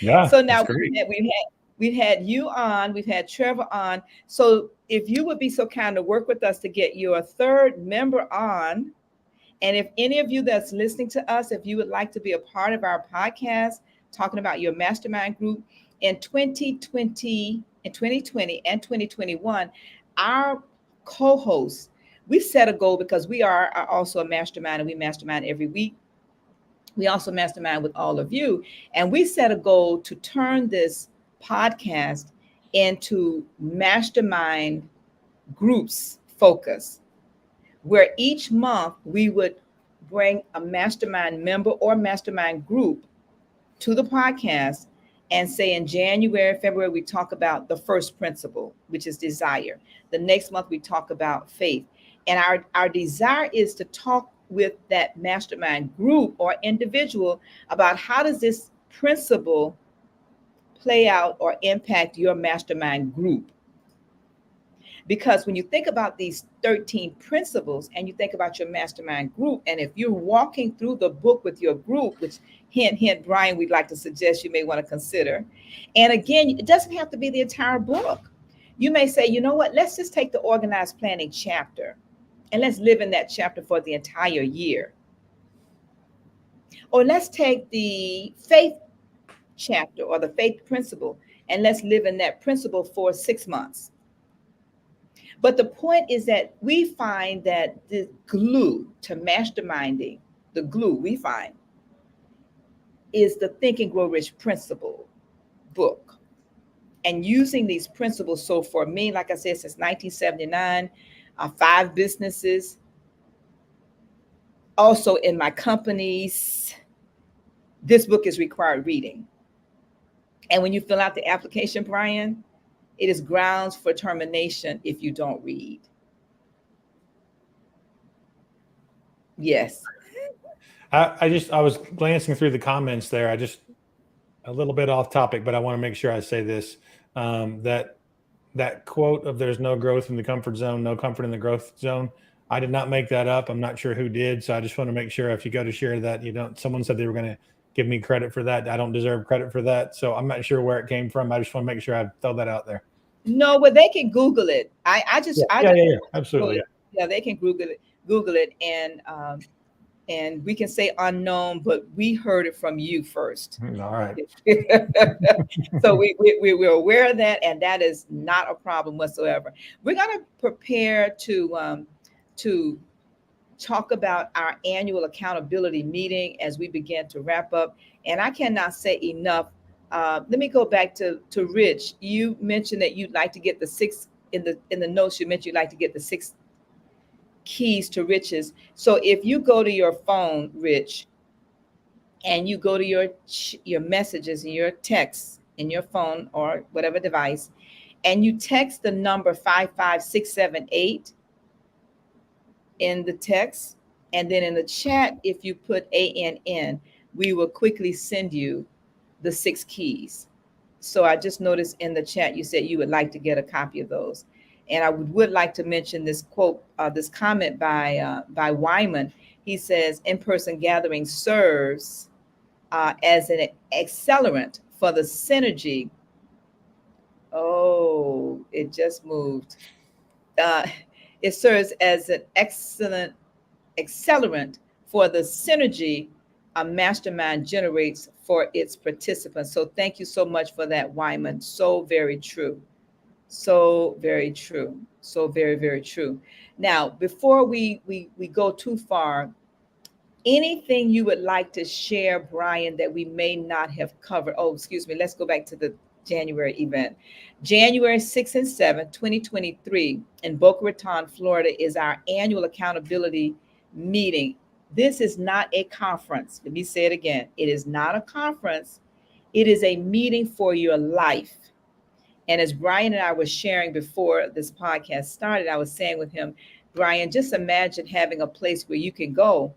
Yeah. So now that's great. we've had you on, we've had Trevor on. So if you would be so kind to work with us to get your third member on, and if any of you that's listening to us, if you would like to be a part of our podcast, talking about your mastermind group in 2020 and 2021, our co-hosts, we set a goal because we are also a mastermind, and we mastermind every week. We also mastermind with all of you, and we set a goal to turn this podcast into mastermind groups focus, where each month we would bring a mastermind member or mastermind group to the podcast and say in January, February, we talk about the first principle, which is desire. The next month we talk about faith. And our desire is to talk with that mastermind group or individual about how does this principle play out or impact your mastermind group. Because when you think about these 13 principles and you think about your mastermind group, and if you're walking through the book with your group, which hint, Brian, we'd like to suggest you may want to consider. And again, it doesn't have to be the entire book. You may say, you know what, let's just take the organized planning chapter and let's live in that chapter for the entire year. Or let's take the faith chapter or the faith principle and let's live in that principle for 6 months. But the point is that we find that the glue to masterminding, the glue we find is the Think and Grow Rich principle book. And using these principles, so for me, like I said, since 1979, 5 businesses, also in my companies, this book is required reading. And when you fill out the application, Brian, it is grounds for termination if you don't read. Yes. I was glancing through the comments there. A little bit off topic, but I want to make sure I say this, that quote of there's no growth in the comfort zone, no comfort in the growth zone. I did not make that up. I'm not sure who did. So I just want to make sure if you go to share that, someone said they were going to give me credit for that. I don't deserve credit for that. So I'm not sure where it came from. I just want to make sure I throw that out there. No, well, they can Google it. I Absolutely. Yeah, they can Google it, and we can say unknown, but we heard it from you first. All right. So we're aware of that, and that is not a problem whatsoever. We're going to prepare to talk about our annual accountability meeting as we begin to wrap up. And I cannot say enough. Let me go back to Rich. You mentioned that you'd like to get the 6 in the notes. You mentioned you'd like to get the 6 keys to riches. So if you go to your phone, Rich, and you go to your messages and your texts in your phone or whatever device, and you text the number 55678 in the text, and then in the chat, if you put ANN, we will quickly send you the 6 keys. So I just noticed in the chat you said you would like to get a copy of those. And I would like to mention this quote, this comment by Wyman. He says, in-person gathering serves as an accelerant for the synergy. Oh, it just moved. Uh, it serves as an excellent accelerant for the synergy a mastermind generates for its participants. So thank you so much for that, Wyman. So very true. So very true. So very, very true. Now, before we go too far, anything you would like to share, Brian, that we may not have covered? Oh, excuse me. Let's go back to the January event. January 6th and 7th, 2023, in Boca Raton, Florida, is our annual accountability meeting. This is not a conference. Let me say it again. It is not a conference. It is a meeting for your life. And as Brian and I were sharing before this podcast started, I was saying with him, Brian, just imagine having a place where you can go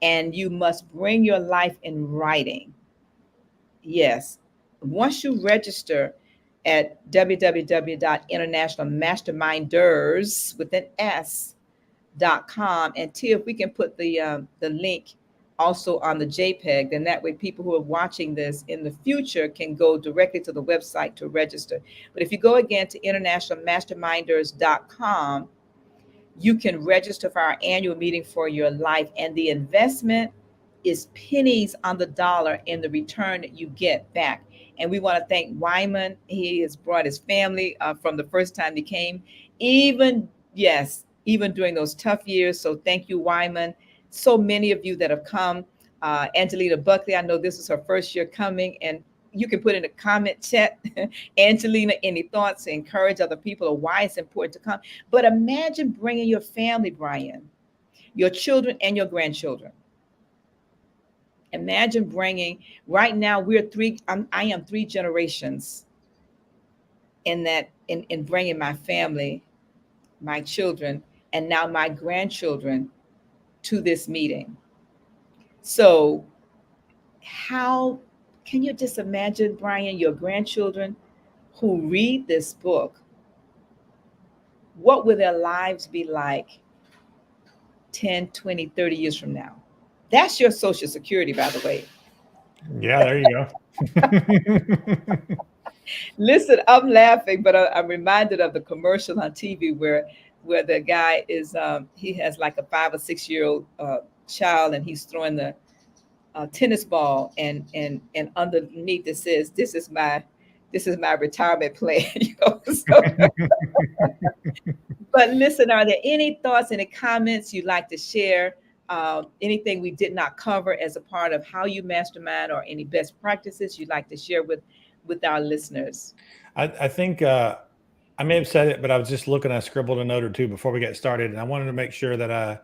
and you must bring your life in writing. Yes. Once you register at www.internationalmasterminders with an S.com, and Tia, if we can put the link also on the JPEG, then that way people who are watching this in the future can go directly to the website to register. But if you go again to internationalmasterminders.com, you can register for our annual meeting for your life, and the investment is pennies on the dollar in the return that you get back. And we want to thank Wyman. He has brought his family from the first time he came, even during those tough years. So thank you, Wyman. So many of you that have come. Angelina Buckley, I know this is her first year coming, and you can put in a comment chat, Angelina, any thoughts to encourage other people of why it's important to come. But imagine bringing your family, Brian, your children and your grandchildren. Imagine bringing, right now I am 3 generations in that, in bringing my family, my children, and now my grandchildren to this meeting. So how can you just imagine, Brian, your grandchildren who read this book? What will their lives be like 10, 20, 30 years from now? That's your Social Security, by the way. Yeah, there you go. Listen, I'm laughing, but I'm reminded of the commercial on TV where the guy is he has like a 5 or 6 year old child, and he's throwing the tennis ball, and underneath it says, "This is my retirement plan." You know? But listen, are there any thoughts, any comments you'd like to share? Anything we did not cover as a part of how you mastermind, or any best practices you'd like to share with our listeners? I think I may have said it, but I was just looking. I scribbled a note or two before we got started, and I wanted to make sure that I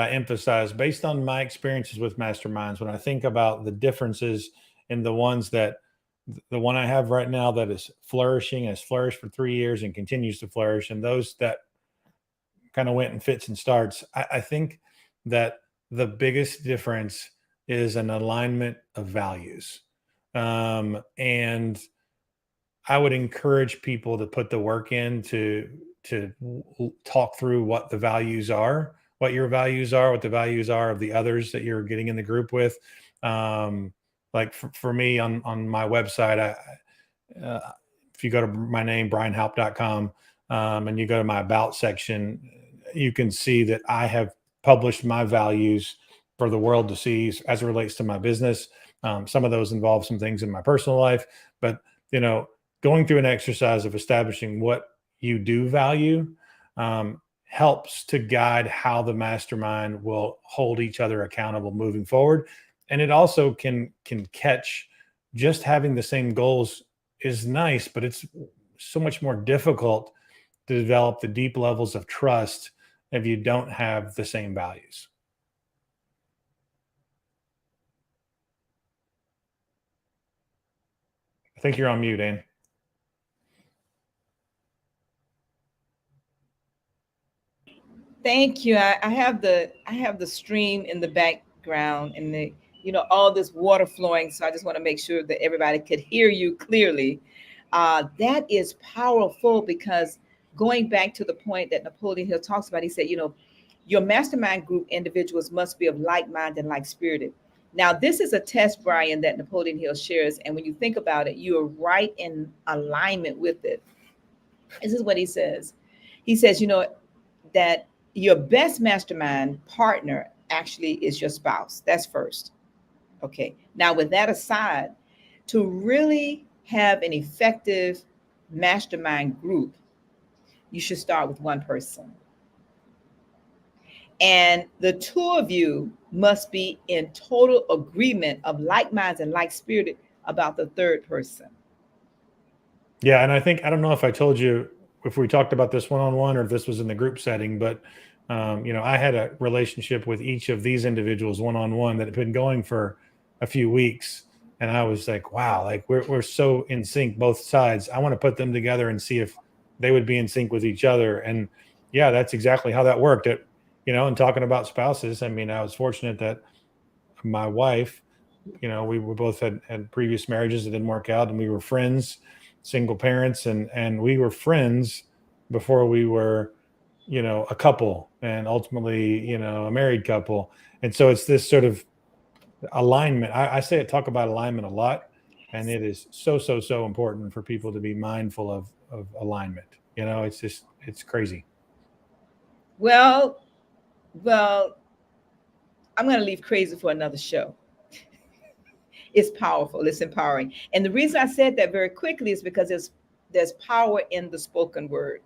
emphasize, based on my experiences with masterminds, when I think about the differences in the ones that the one I have right now that is flourishing, has flourished for 3 years and continues to flourish, and those that kind of went in fits and starts, I think that the biggest difference is an alignment of values. And I would encourage people to put the work in to talk through what the values are, what your values are, what the values are of the others that you're getting in the group with. Like for me on my website, if you go to my name, brianhoupe.com, and you go to my about section, you can see that I have published my values for the world to see as it relates to my business. Some of those involve some things in my personal life, but going through an exercise of establishing what you do value helps to guide how the mastermind will hold each other accountable moving forward. And it also can catch, just having the same goals is nice, but it's so much more difficult to develop the deep levels of trust if you don't have the same values. think you're on mute, Ann. Thank you. I have the stream in the background and the all this water flowing. So I just want to make sure that everybody could hear you clearly. That is powerful because going back to the point that Napoleon Hill talks about, he said, your mastermind group individuals must be of like mind and like spirited. Now, this is a test, Brian, that Napoleon Hill shares. And when you think about it, you are right in alignment with it. This is what he says. He says, that your best mastermind partner actually is your spouse. That's first. Okay. Now, with that aside, to really have an effective mastermind group, you should start with one person. And the two of you must be in total agreement of like minds and like spirited about the third person. Yeah. And I don't know if I told you if we talked about this one-on-one or if this was in the group setting, but I had a relationship with each of these individuals one-on-one that had been going for a few weeks. And I was like, wow, like we're so in sync, both sides. I want to put them together and see if they would be in sync with each other. And yeah, that's exactly how that worked. And talking about spouses, I mean, I was fortunate that my wife, we were both had previous marriages that didn't work out, and we were friends, single parents, and we were friends before we were, a couple, and ultimately, a married couple. And so it's this sort of alignment. I talk about alignment a lot, and it is so important for people to be mindful of alignment. It's crazy. Well, I'm going to leave crazy for another show. It's powerful. It's empowering. And the reason I said that very quickly is because there's power in the spoken word.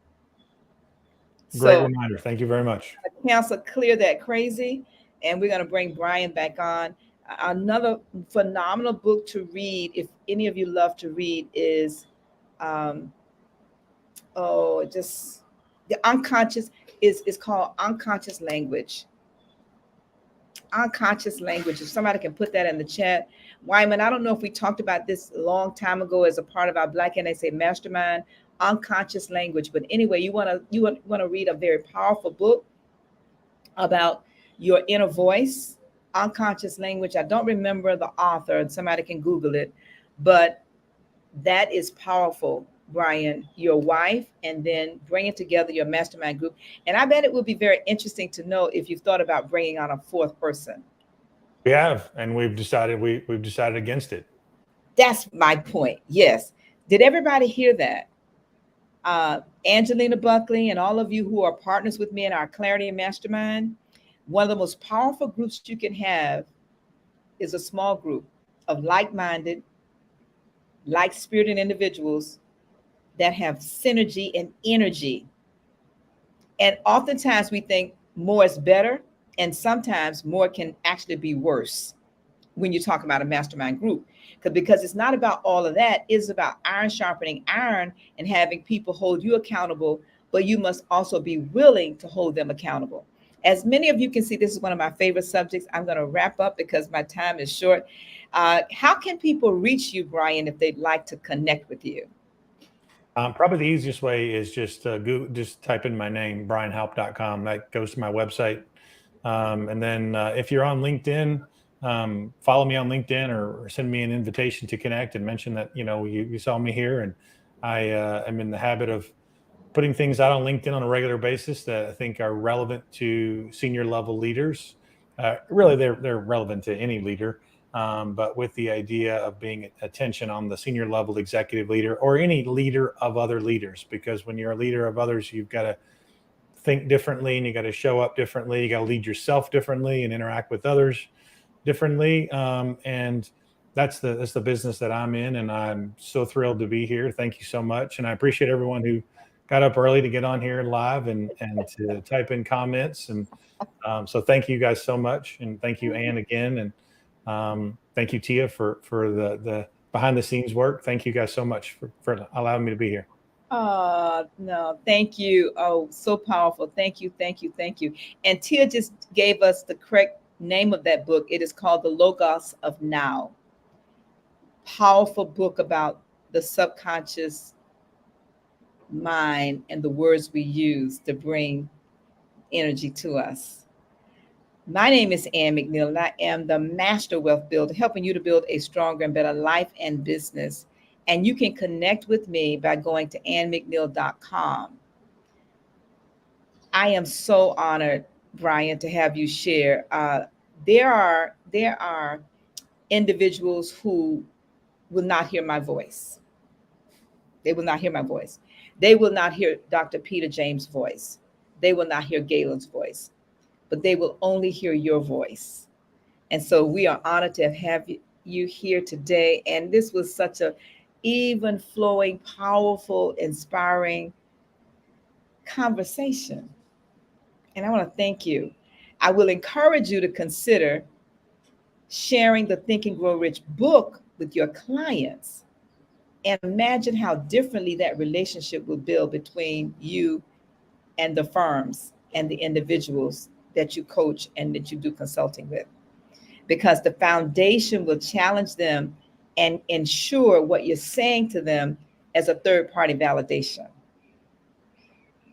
Great reminder. Thank you very much. Counsel, clear that crazy. And we're going to bring Brian back on. Another phenomenal book to read, if any of you love to read, is the unconscious is called Unconscious Language. Unconscious language. If somebody can put that in the chat. Wyman, I don't know if we talked about this a long time ago as a part of our Black NSA Mastermind, Unconscious Language. But anyway, you want to read a very powerful book about your inner voice, Unconscious Language. I don't remember the author, and somebody can Google it, but that is powerful, Brian, your wife, and then bringing together your mastermind group. And I bet it will be very interesting to know if you've thought about bringing on a fourth person. We have, and we've decided against it. That's my point. Yes. Did everybody hear that? Angelina Buckley and all of you who are partners with me in our Clarity Mastermind, one of the most powerful groups you can have is a small group of like-minded, like-spirited individuals that have synergy and energy. And oftentimes we think more is better, and sometimes more can actually be worse when you talk about a mastermind group. Because it's not about all of that. It's about iron sharpening iron and having people hold you accountable, but you must also be willing to hold them accountable. As many of you can see, this is one of my favorite subjects. I'm going to wrap up because my time is short. How can people reach you, Brian, if they'd like to connect with you? Probably the easiest way is just type in my name, brianhoupe.com. That goes to my website. And then if you're on LinkedIn, follow me on LinkedIn or send me an invitation to connect and mention that, you saw me here. And I am in the habit of putting things out on LinkedIn on a regular basis that I think are relevant to senior level leaders. Really, they're relevant to any leader, but with the idea of being attention on the senior level executive leader or any leader of other leaders, because when you're a leader of others, you've got to think differently and you got to show up differently. You got to lead yourself differently and interact with others differently. And that's the business that I'm in. And I'm so thrilled to be here. Thank you so much. And I appreciate everyone who got up early to get on here live and to type in comments. And so thank you guys so much. And thank you, Ann, again. And thank you, Tia, for the behind the scenes work. Thank you guys so much for allowing me to be here. No, thank you. Oh, so powerful. Thank you. And Tia just gave us the correct name of that book. It is called The Logos of Now. Powerful book about the subconscious mind and the words we use to bring energy to us. My name is Ann McNeil, and I am the Master Wealth Builder, helping you to build a stronger and better life and business. And you can connect with me by going to annmcneil.com. I am so honored, Brian, to have you share. There are individuals who will not hear my voice. They will not hear my voice. They will not hear Dr. Peter James' voice. They will not hear Galen's voice, but they will only hear your voice. And so we are honored to have you here today. And this was such a even flowing, powerful, inspiring conversation. And I want to thank you. I will encourage you to consider sharing the Think and Grow Rich book with your clients, and imagine how differently that relationship will build between you and the firms and the individuals that you coach and that you do consulting with. Because the foundation will challenge them and ensure what you're saying to them as a third-party validation.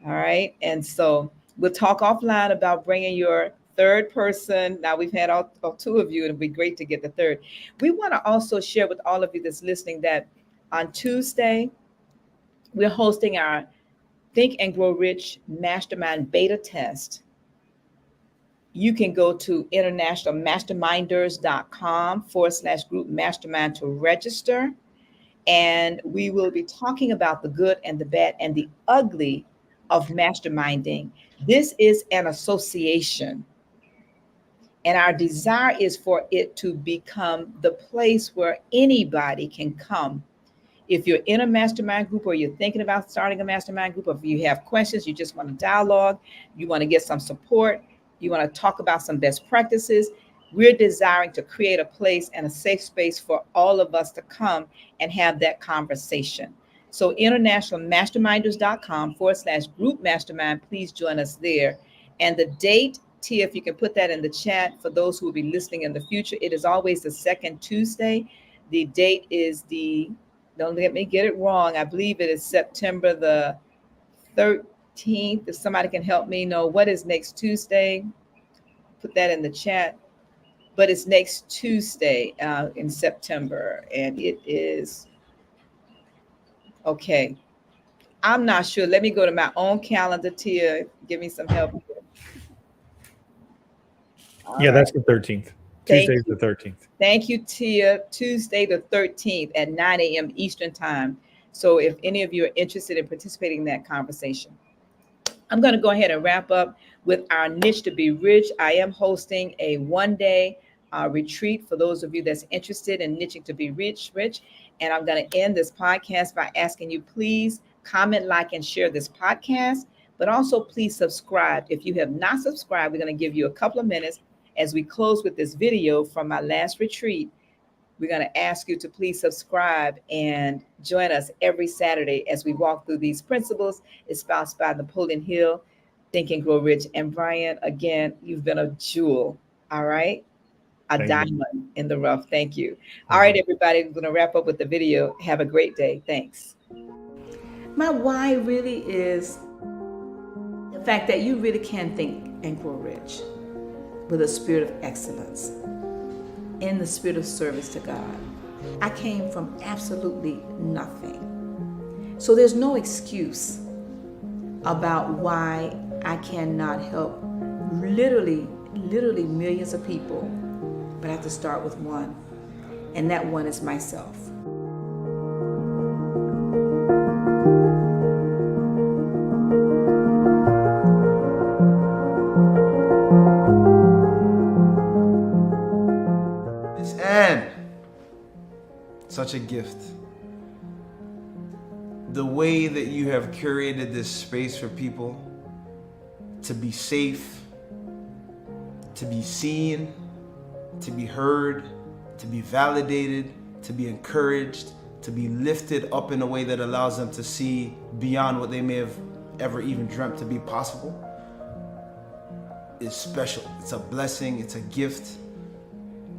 All right. And so we'll talk offline about bringing your third person. Now we've had all two of you, and it'd be great to get the third. We want to also share with all of you that's listening that on Tuesday, we're hosting our Think and Grow Rich Mastermind beta test. You can go to internationalmasterminders.com/group mastermind to register. And we will be talking about the good and the bad and the ugly of masterminding. This is an association. And our desire is for it to become the place where anybody can come. If you're in a mastermind group, or you're thinking about starting a mastermind group, or if you have questions, you just want to dialogue, you want to get some support, you want to talk about some best practices, we're desiring to create a place and a safe space for all of us to come and have that conversation. So internationalmasterminders.com/group mastermind, please join us there. And the date, Tia, if you can put that in the chat for those who will be listening in the future, it is always the second Tuesday. The date is don't let me get it wrong, I believe it is September the 13th. If somebody can help me know what is next Tuesday, put that in the chat. But it's next Tuesday in September, and it is, okay. I'm not sure. Let me go to my own calendar, Tia. Give me some help here. Yeah, that's the 13th. Tuesday the 13th. Thank you, Tia. Tuesday the 13th at 9 a.m. Eastern time. So if any of you are interested in participating in that conversation, I'm going to go ahead and wrap up with our niche to be rich. I am hosting a one-day retreat for those of you that's interested in niching to be rich. And I'm going to end this podcast by asking you, please comment, like, and share this podcast, but also please subscribe. If you have not subscribed, we're going to give you a couple of minutes as we close with this video from my last retreat. We're going to ask you to please subscribe and join us every Saturday as we walk through these principles espoused by Napoleon Hill, Think and Grow Rich. And Brian, again, you've been a jewel. All right. A diamond in the rough. Thank you. All right, everybody, we're going to wrap up with the video. Have a great day. Thanks. My why really is the fact that you really can think and grow rich with a spirit of excellence, in the spirit of service to God. I came from absolutely nothing. So there's no excuse about why I cannot help literally millions of people, but I have to start with one, and that one is myself. Such a gift. The way that you have curated this space for people to be safe, to be seen, to be heard, to be validated, to be encouraged, to be lifted up in a way that allows them to see beyond what they may have ever even dreamt to be possible, is special. It's a blessing, it's a gift,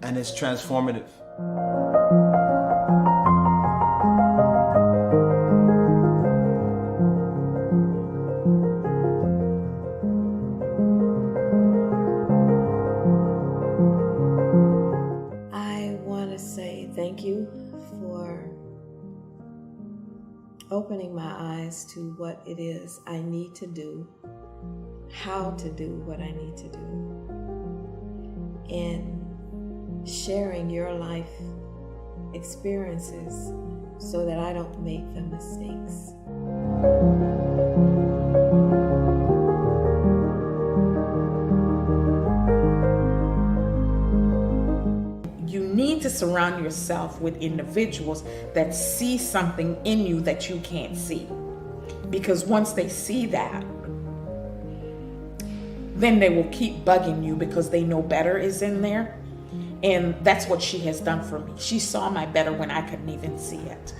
and it's transformative. say thank you for opening my eyes to what it is I need to do, how to do what I need to do, and sharing your life experiences so that I don't make the mistakes. You need to surround yourself with individuals that see something in you that you can't see. Because once they see that, then they will keep bugging you because they know better is in there. And that's what she has done for me. She saw my better when I couldn't even see it.